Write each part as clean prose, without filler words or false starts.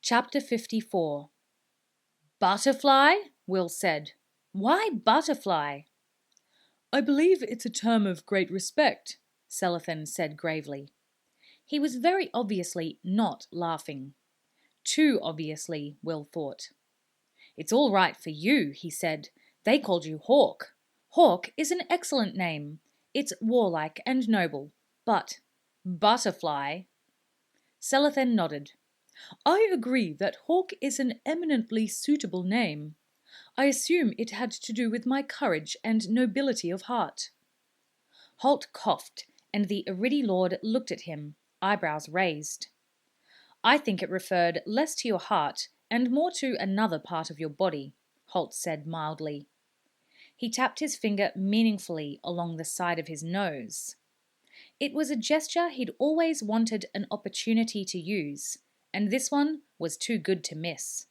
Chapter 54. Butterfly? Will said. Why butterfly? I believe it's a term of great respect, Selathan said gravely. He was very obviously not laughing. Too obviously, Will thought. It's all right for you, he said. They called you Hawk. Hawk is an excellent name. It's warlike and noble. But Butterfly. Selathan nodded. I agree that Hawk is an eminently suitable name. I assume it had to do with my courage and nobility of heart. Holt coughed, and the Iridi Lord looked at him, eyebrows raised. I think it referred less to your heart and more to another part of your body, Holt said mildly. He tapped his finger meaningfully along the side of his nose. It was a gesture he'd always wanted an opportunity to use, and this one was too good to miss.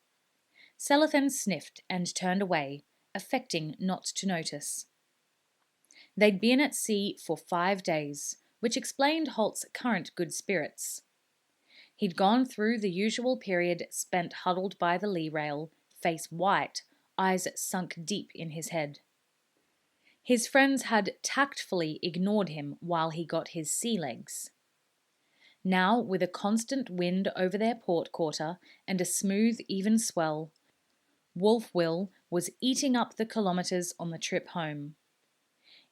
Selathan sniffed and turned away, affecting not to notice. They'd been at sea for 5 days, which explained Holt's current good spirits. He'd gone through the usual period spent huddled by the lee rail, face white, eyes sunk deep in his head. His friends had tactfully ignored him while he got his sea legs. Now, with a constant wind over their port quarter and a smooth, even swell, Wolf Will was eating up the kilometres on the trip home.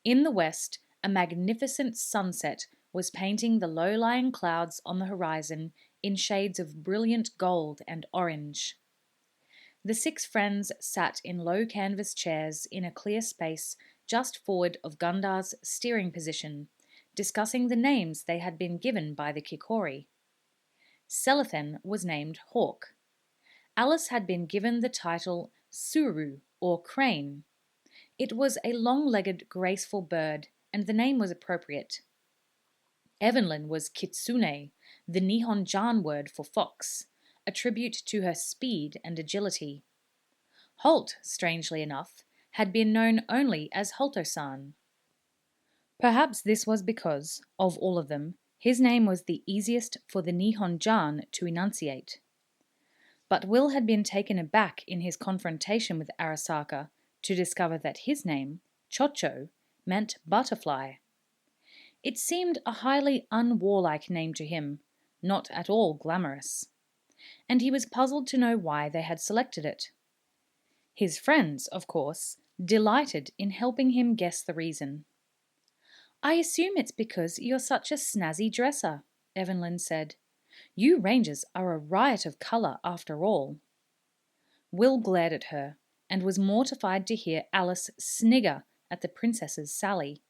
In the west, a magnificent sunset was painting the low-lying clouds on the horizon in shades of brilliant gold and orange. The 6 friends sat in low canvas chairs in a clear space just forward of Gundar's steering position, discussing the names they had been given by the Kikori. Selathan was named Hawk. Alice had been given the title Suru, or Crane. It was a long-legged, graceful bird, and the name was appropriate. Evelyn was Kitsune, the Nihon-Ja word for fox, a tribute to her speed and agility. Holt, strangely enough, had been known only as Holto-san. Perhaps this was because, of all of them, his name was the easiest for the Nihon-Ja to enunciate. But Will had been taken aback in his confrontation with Arasaka to discover that his name, Chocho, meant butterfly. It seemed a highly unwarlike name to him, not at all glamorous, and he was puzzled to know why they had selected it. His friends, of course, delighted in helping him guess the reason. I assume it's because you're such a snazzy dresser, Evelyn said. You rangers are a riot of colour after all. Will glared at her, and was mortified to hear Alice snigger at the princess's sally.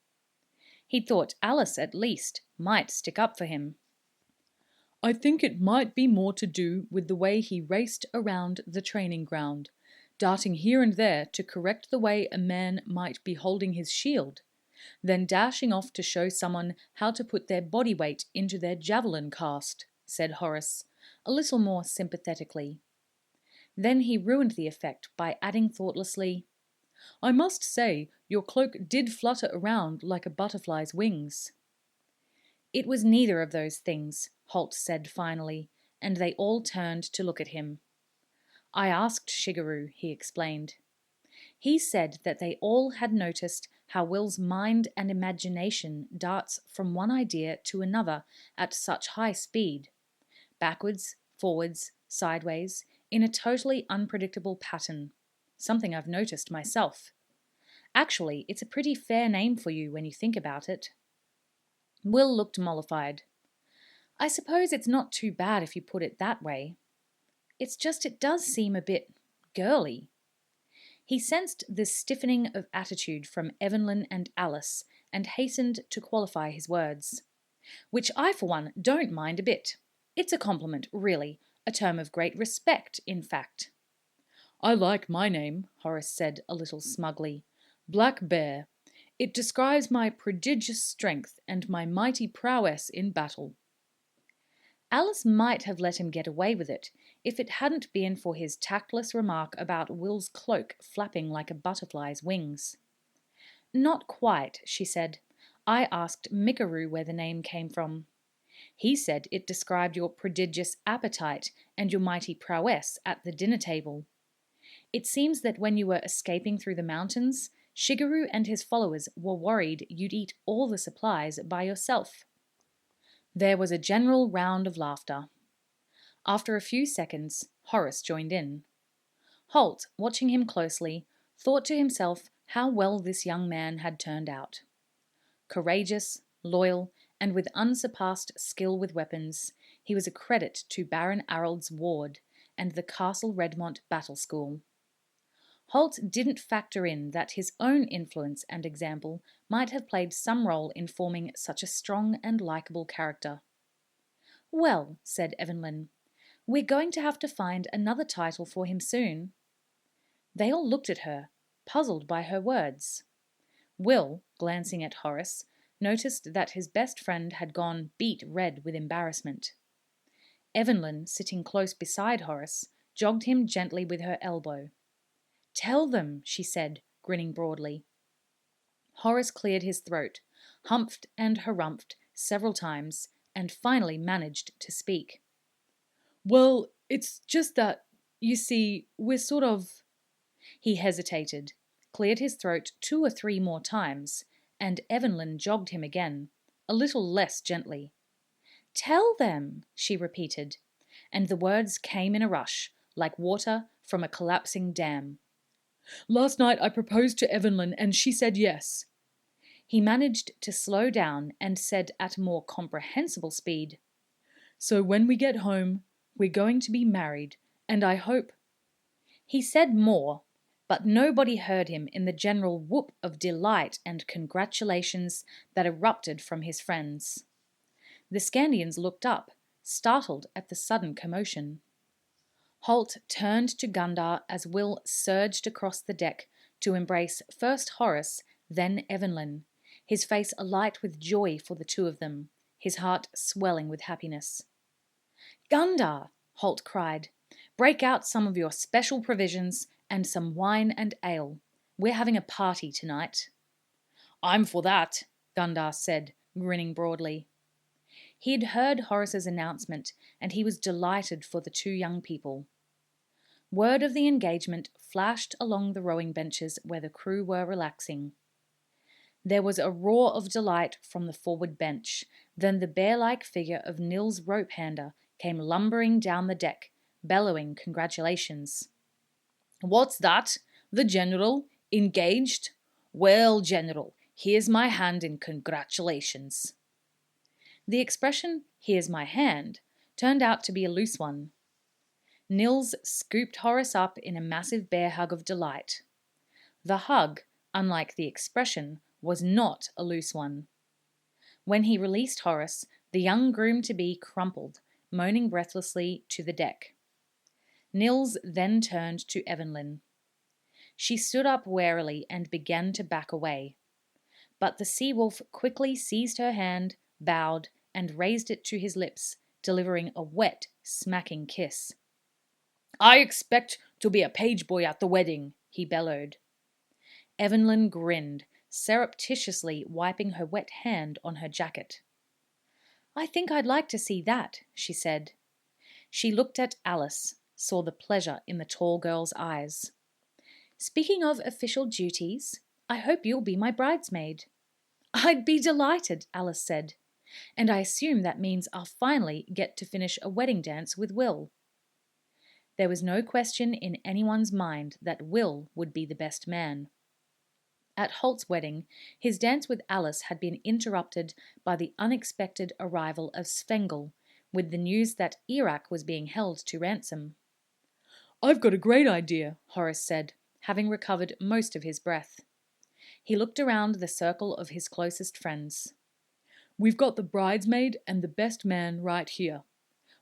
He thought Alice, at least, might stick up for him. I think it might be more to do with the way he raced around the training ground, darting here and there to correct the way a man might be holding his shield, then dashing off to show someone how to put their body weight into their javelin cast, said Horace, a little more sympathetically. Then he ruined the effect by adding thoughtlessly, I must say, your cloak did flutter around like a butterfly's wings. It was neither of those things, Holt said finally, and they all turned to look at him. I asked Shigeru, he explained. He said that they all had noticed how Will's mind and imagination darts from one idea to another at such high speed, backwards, forwards, sideways, in a totally unpredictable pattern, something I've noticed myself. Actually, it's a pretty fair name for you when you think about it. Will looked mollified. I suppose it's not too bad if you put it that way. It's just it does seem a bit girly. He sensed the stiffening of attitude from Evelyn and Alice and hastened to qualify his words. Which I, for one, don't mind a bit. It's a compliment, really, a term of great respect, in fact. I like my name, Horace said a little smugly. Black Bear. It describes my prodigious strength and my mighty prowess in battle. Alice might have let him get away with it if it hadn't been for his tactless remark about Will's cloak flapping like a butterfly's wings. Not quite, she said. I asked Mikaru where the name came from. He said it described your prodigious appetite and your mighty prowess at the dinner table. It seems that when you were escaping through the mountains, Shigeru and his followers were worried you'd eat all the supplies by yourself. There was a general round of laughter. After a few seconds, Horace joined in. Holt, watching him closely, thought to himself how well this young man had turned out. Courageous, loyal, and with unsurpassed skill with weapons, he was a credit to Baron Arald's ward and the Castle Redmont Battle School. Holt didn't factor in that his own influence and example might have played some role in forming such a strong and likeable character. "Well," said Evelyn, "we're going to have to find another title for him soon." They all looked at her, puzzled by her words. Will, glancing at Horace, noticed that his best friend had gone beet red with embarrassment. Evelyn, sitting close beside Horace, jogged him gently with her elbow. "Tell them," she said, grinning broadly. Horace cleared his throat, humphed and harumphed several times, and finally managed to speak. "Well, it's just that, you see, we're sort of—" He hesitated, cleared his throat 2 or 3 more times, and Evelyn jogged him again, a little less gently. "Tell them," she repeated, and the words came in a rush, like water from a collapsing dam. "Last night I proposed to Evelyn and she said yes." He managed to slow down and said at a more comprehensible speed, "So when we get home, we're going to be married, and I hope—" He said more, but nobody heard him in the general whoop of delight and congratulations that erupted from his friends. The Scandians looked up, startled at the sudden commotion. Holt turned to Gundar as Will surged across the deck to embrace first Horace, then Evelyn, his face alight with joy for the two of them, his heart swelling with happiness. "Gundar!" Holt cried. "Break out some of your special provisions and some wine and ale. We're having a party tonight." "I'm for that," Gundar said, grinning broadly. He'd heard Horace's announcement, and he was delighted for the 2 young people. Word of the engagement flashed along the rowing benches where the crew were relaxing. There was a roar of delight from the forward bench. Then the bear-like figure of Nils' rope-hander came lumbering down the deck, bellowing congratulations. "What's that? The General? Engaged? Well, General, here's my hand in congratulations." The expression, "here's my hand," turned out to be a loose one. Nils scooped Horace up in a massive bear hug of delight. The hug, unlike the expression, was not a loose one. When he released Horace, the young groom-to-be crumpled, moaning breathlessly, to the deck. Nils then turned to Evelyn. She stood up warily and began to back away. But the sea-wolf quickly seized her hand, bowed, and raised it to his lips, delivering a wet, smacking kiss. "I expect to be a page boy at the wedding," he bellowed. Evelyn grinned, surreptitiously wiping her wet hand on her jacket. "I think I'd like to see that," she said. She looked at Alice, saw the pleasure in the tall girl's eyes. "Speaking of official duties, I hope you'll be my bridesmaid." "I'd be delighted," Alice said. "And I assume that means I'll finally get to finish a wedding dance with Will." There was no question in anyone's mind that Will would be the best man. At Holt's wedding, his dance with Alice had been interrupted by the unexpected arrival of Svengel, with the news that Irak was being held to ransom. "I've got a great idea," Horace said, having recovered most of his breath. He looked around the circle of his closest friends. "We've got the bridesmaid and the best man right here.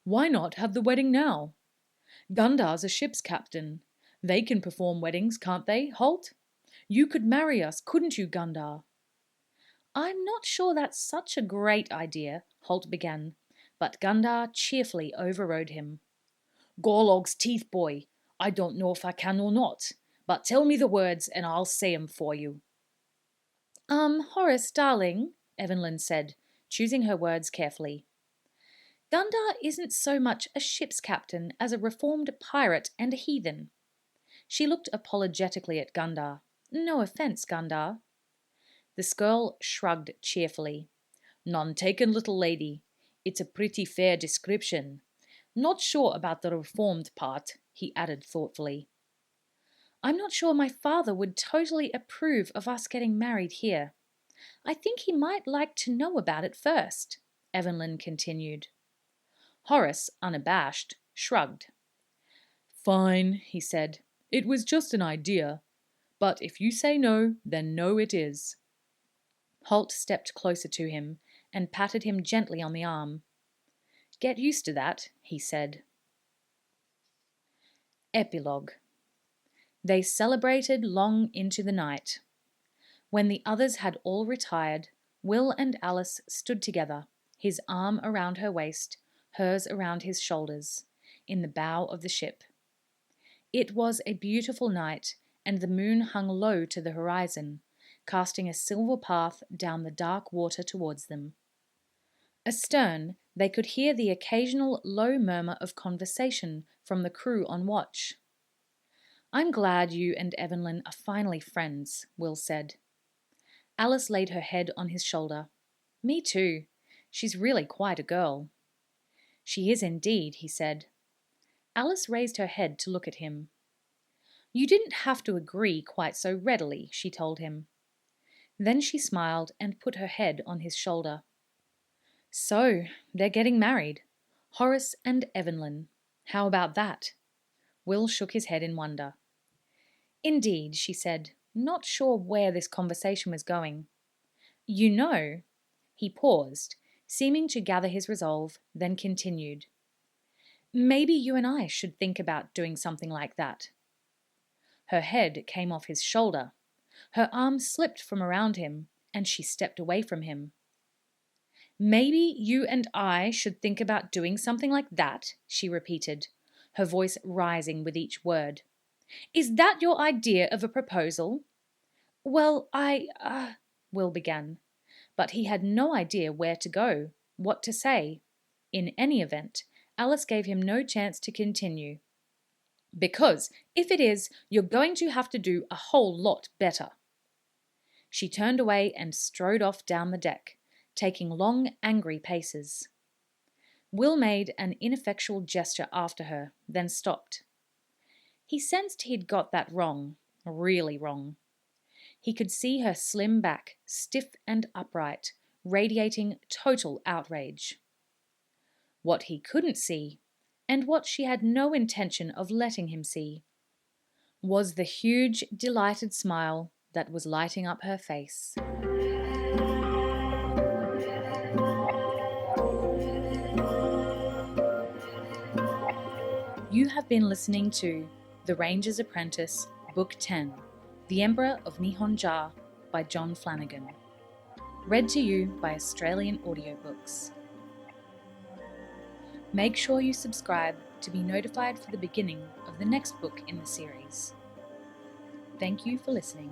Why not have the wedding now? Gundar's a ship's captain. They can perform weddings, can't they, Holt? You could marry us, couldn't you, Gundar?" "I'm not sure that's such a great idea," Holt began, but Gundar cheerfully overrode him. "Gorlog's teeth, boy. I don't know if I can or not, but tell me the words and I'll say 'em for you." Horace, darling," Evelyn said, choosing her words carefully. Gundar isn't so much a ship's captain as a reformed pirate and a heathen. She looked apologetically at Gundar. No offence, Gundar. The Skirl shrugged cheerfully. None taken, little lady. It's a pretty fair description. Not sure about the reformed part, he added thoughtfully. I'm not sure my father would totally approve of us getting married here. I think he might like to know about it first, Evelyn continued. Horace, unabashed, shrugged. Fine, he said. It was just an idea. But if you say no, then no it is. Holt stepped closer to him and patted him gently on the arm. Get used to that, he said. Epilogue. They celebrated long into the night. When the others had all retired, Will and Alice stood together, his arm around her waist, hers around his shoulders, in the bow of the ship. It was a beautiful night, and the moon hung low to the horizon, casting a silver path down the dark water towards them. Astern, they could hear the occasional low murmur of conversation from the crew on watch. I'm glad you and Evelyn are finally friends, Will said. Alice laid her head on his shoulder. Me too. She's really quite a girl. She is indeed, he said. Alice raised her head to look at him. You didn't have to agree quite so readily, she told him. Then she smiled and put her head on his shoulder. So, they're getting married. Horace and Evelyn. How about that? Will shook his head in wonder. Indeed, she said, not sure where this conversation was going. You know, he paused, seeming to gather his resolve, then continued. Maybe you and I should think about doing something like that. Her head came off his shoulder. Her arm slipped from around him, and she stepped away from him. Maybe you and I should think about doing something like that, she repeated, her voice rising with each word. Is that your idea of a proposal? Well, Will began, but he had no idea where to go, what to say. In any event, Alice gave him no chance to continue. Because, if it is, you're going to have to do a whole lot better. She turned away and strode off down the deck, taking long, angry paces. Will made an ineffectual gesture after her, then stopped. He sensed he'd got that wrong, really wrong. He could see her slim back, stiff and upright, radiating total outrage. What he couldn't see, and what she had no intention of letting him see, was the huge, delighted smile that was lighting up her face. You have been listening to The Ranger's Apprentice, Book 10, The Emperor of Nihon-Ja by John Flanagan. Read to you by Australian Audiobooks. Make sure you subscribe to be notified for the beginning of the next book in the series. Thank you for listening.